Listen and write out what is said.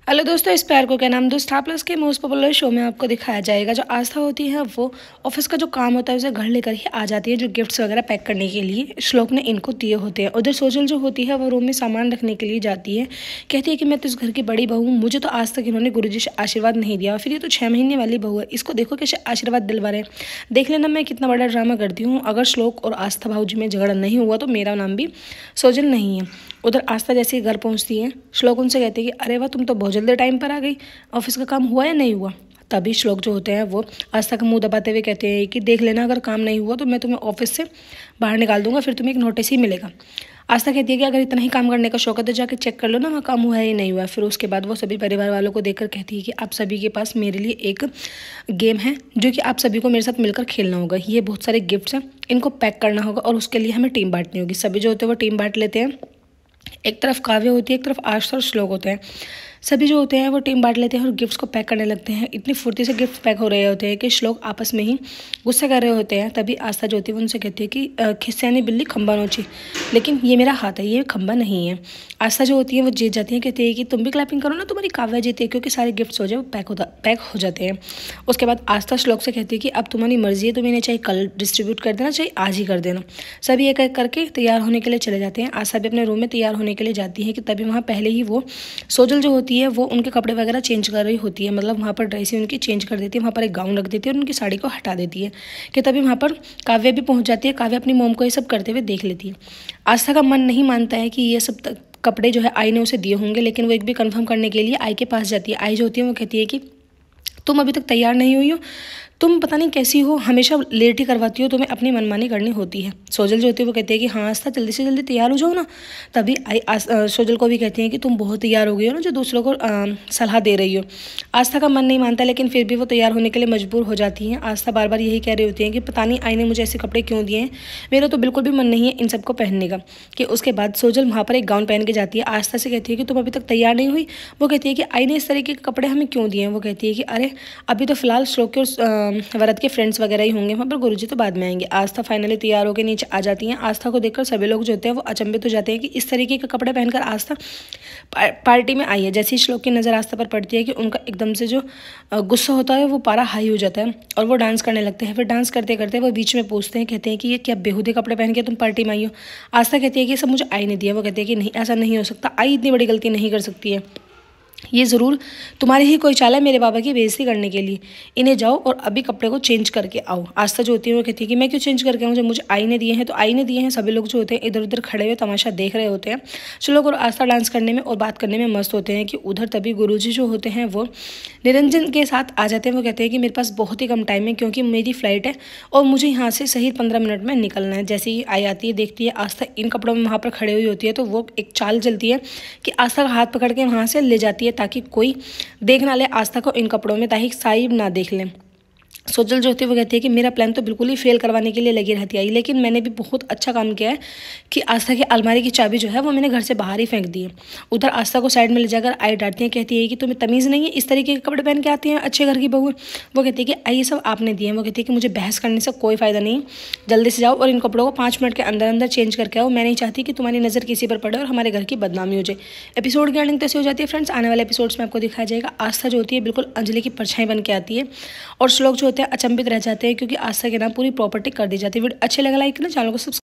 Hello दोस्तों, इस प्यार को क्या नाम दो स्टार प्लस के मोस्ट पॉपुलर शो में आपको दिखाया जाएगा। जो आस्था होती है वो ऑफिस का जो काम होता है उसे घर लेकर ही आ जाती है, जो गिफ्ट्स वगैरह पैक करने के लिए श्लोक ने इनको दिए होते हैं। उधर सोजल जो होती है वो रूम में सामान रखने के लिए जाती है। कहती है कि मैं तो इस घर की बड़ी बहू हूँ, मुझे तो आज तक इन्होंने गुरुजी से आशीर्वाद नहीं दिया। फिर ये तो 6 महीने वाली बहू है, इसको देखो कैसे आशीर्वाद दिलवा रहे हैं। देख लेना मैं कितना बड़ा ड्रामा करती हूँ। अगर श्लोक और आस्था भाऊजी में झगड़ा नहीं हुआ तो मेरा नाम भी सोजल नहीं है। उधर आस्था जैसे ही घर पहुंचती है, श्लोक उनसे कहती है कि अरे वाह, तुम तो बहुत जल्दी टाइम पर आ गई। ऑफिस का काम हुआ या नहीं हुआ? तभी श्लोक जो होते हैं वो आस्था का मुंह दबाते हुए कहते हैं कि देख लेना, अगर काम नहीं हुआ तो मैं तुम्हें ऑफिस से बाहर निकाल दूंगा, फिर तुम्हें एक नोटिस ही मिलेगा। आस्था कहती है कि अगर इतना ही काम करने का शौक है तो जाकर चेक कर लो ना, वहाँ काम हुआ है या नहीं हुआ है। फिर उसके बाद वो सभी परिवार वालों को देखकर कहती है कि आप सभी के पास मेरे लिए एक गेम है जो कि आप सभी को मेरे साथ मिलकर खेलना होगा। ये बहुत सारे गिफ्ट्स हैं, इनको पैक करना होगा और उसके लिए हमें टीम बांटनी होगी। सभी जो होते हैं वो टीम बांट लेते हैं। एक तरफ काव्य होती है, एक तरफ आस्था और श्लोक होते हैं। सभी जो होते हैं वो टीम बांट लेते हैं और गिफ्ट्स को पैक करने लगते हैं। इतनी फुर्ती से गिफ्ट पैक हो रहे होते हैं कि श्लोक आपस में ही गुस्सा कर रहे होते हैं। तभी आस्था जो होती है वो उनसे कहती है कि खिस्सानी बिल्ली खंबा नोची, लेकिन ये मेरा हाथ है, ये खंबा नहीं है। आस्था जो होती है वो जीत जाती है, कहती है कि तुम भी क्लैपिंग करो ना, तुम्हारी काव्य जीती है, क्योंकि सारे गिफ्ट्स हो जाए वो पैक हो जाते हैं। उसके बाद आस्था श्लोक से कहती है कि अब तुम्हारी मर्जी है, तुम इन्हें चाहे कल डिस्ट्रीब्यूट कर देना चाहे आज ही कर देना। सभी एक एक करके तैयार होने के लिए चले जाते हैं। आस्था भी अपने रूम में तैयार होने के लिए जाती है कि तभी वहाँ पहले ही वो सोजल जो होती है वो उनके कपड़े वगैरह चेंज कर रही होती है, मतलब वहाँ पर ड्रेस ही उनकी चेंज कर देती है, वहाँ पर एक गाउन रख देती है और उनकी साड़ी को हटा देती है। कि तभी वहाँ पर काव्य भी पहुँच जाती है। काव्य अपनी मोम को ये सब करते हुए देख लेती है। आस्था का मन नहीं मानता है कि ये सब कपड़े जो है आई ने उसे दिए होंगे, लेकिन वो एक भी कंफर्म करने के लिए आई के पास जाती है। आई जो होती है वो कहती है कि तुम अभी तक तैयार नहीं हुई हो, तुम पता नहीं कैसी हो, हमेशा लेट ही करवाती हो, तुम्हें अपनी मनमानी करनी होती है। सोजल जो होती है वो कहती है कि हाँ आस्था, जल्दी से जल्दी तैयार हो जाओ ना। तभी सोजल को भी कहती है कि तुम बहुत तैयार हो गई हो ना, जो दूसरों को सलाह दे रही हो। आस्था का मन नहीं मानता, लेकिन फिर भी वो तैयार होने के लिए मजबूर हो जाती है। आस्था बार बार यही कह रही होती है कि पता नहीं आई ने मुझे ऐसे कपड़े क्यों दिए हैं, मेरा तो बिल्कुल भी मन नहीं है इन सबको पहनने का। कि उसके बाद सोजल वहाँ पर एक गाउन पहन के जाती है। आस्था से कहती है कि तुम अभी तक तैयार नहीं हुई। वो कहती है कि आई ने इस तरीके के कपड़े हमें क्यों दिए हैं। वो कहती है कि अरे अभी तो फिलहाल श्लोक के और वरद के फ्रेंड्स वगैरह ही होंगे वहाँ पर, गुरुजी तो बाद में आएंगे। आस्था फाइनली तैयार होकर नीचे आ जाती हैं। आस्था को देखकर सभी लोग जो होते हैं वो अचंभित हो जाते हैं कि इस तरीके के कपड़े पहनकर आस्था पार्टी में आई है। जैसे ही श्लोक की नज़र आस्था पर पड़ती है कि उनका एकदम से जो गुस्सा होता है वो पारा हाई हो जाता है और वो डांस करने लगते हैं। फिर डांस करते करते वो बीच में पूछते हैं, कहते हैं कि ये क्या बेहूदे कपड़े पहन के तुम पार्टी में आई हो। आस्था कहती है कि ये सब मुझे आई ने दिया। वो कहती है कि नहीं, ऐसा नहीं हो सकता, आई इतनी बड़ी गलती नहीं कर सकती है, ये ज़रूर तुम्हारी ही कोई चाल है मेरे बाबा की बेइज्जती करने के लिए। इन्हें जाओ और अभी कपड़े को चेंज करके आओ। आस्था जो होती है वो कहती है कि मैं क्यों चेंज करके आऊँ, जब मुझे आई ने दिए हैं तो आई ने दिए हैं। सभी लोग जो होते हैं इधर उधर खड़े हुए तमाशा देख रहे होते हैं। श्लोक और आस्था डांस करने में और बात करने में मस्त होते हैं कि उधर तभी गुरुजी जो होते हैं वो निरंजन के साथ आ जाते हैं। वो कहते हैं कि मेरे पास बहुत ही कम टाइम है, क्योंकि मेरी फ्लाइट है और मुझे यहाँ से सही 15 मिनट में निकलना है। जैसे ही आई आती है, देखती है आस्था इन कपड़ों में वहाँ पर खड़े हुई होती है, तो वो एक चाल चलती है कि आस्था का हाथ पकड़ के वहाँ से ले जाती है ताकि कोई देख ना ले आस्था को इन कपड़ों में, ताकि साहिब ना देख लें। सोजल जो होती है वो कहती है कि मेरा प्लान तो बिल्कुल ही फेल करवाने के लिए लगी रहती है, लेकिन मैंने भी बहुत अच्छा काम किया है कि आस्था की अलमारी की चाबी जो है वो मैंने घर से बाहर ही फेंक दी है। उधर आस्था को साइड में ले जाकर आई डांटती है, कहती है कि तुम्हें तमीज़ नहीं है, इस तरीके के कपड़े पहन के आती हैं, अच्छे घर की बहू है। वो कहती है कि आई ये सब आपने दिए हैं। वो कहती है कि मुझे बहस करने से कोई फ़ायदा नहीं, जल्दी से जाओ और इन कपड़ों को 5 मिनट के अंदर अंदर चेंज करके आओ। मैं नहीं चाहती कि तुम्हारी नज़र किसी पर पड़े और हमारे घर की बदनामी हो जाए। एपिसोड की एंडिंग तैसे हो जाती है फ्रेंड्स। आने वाले एपिसोड्स में आपको दिखाया जाएगा आस्था जो होती है बिल्कुल अंजलि की परछाई बन के आती है और श्लोक जो होते हैं अचंभित रह जाते हैं, क्योंकि आस्था के नाम पूरी प्रॉपर्टी कर दी जाती है। वीडियो अच्छे लगा लाइक करना, चैनल को सब्सक्राइब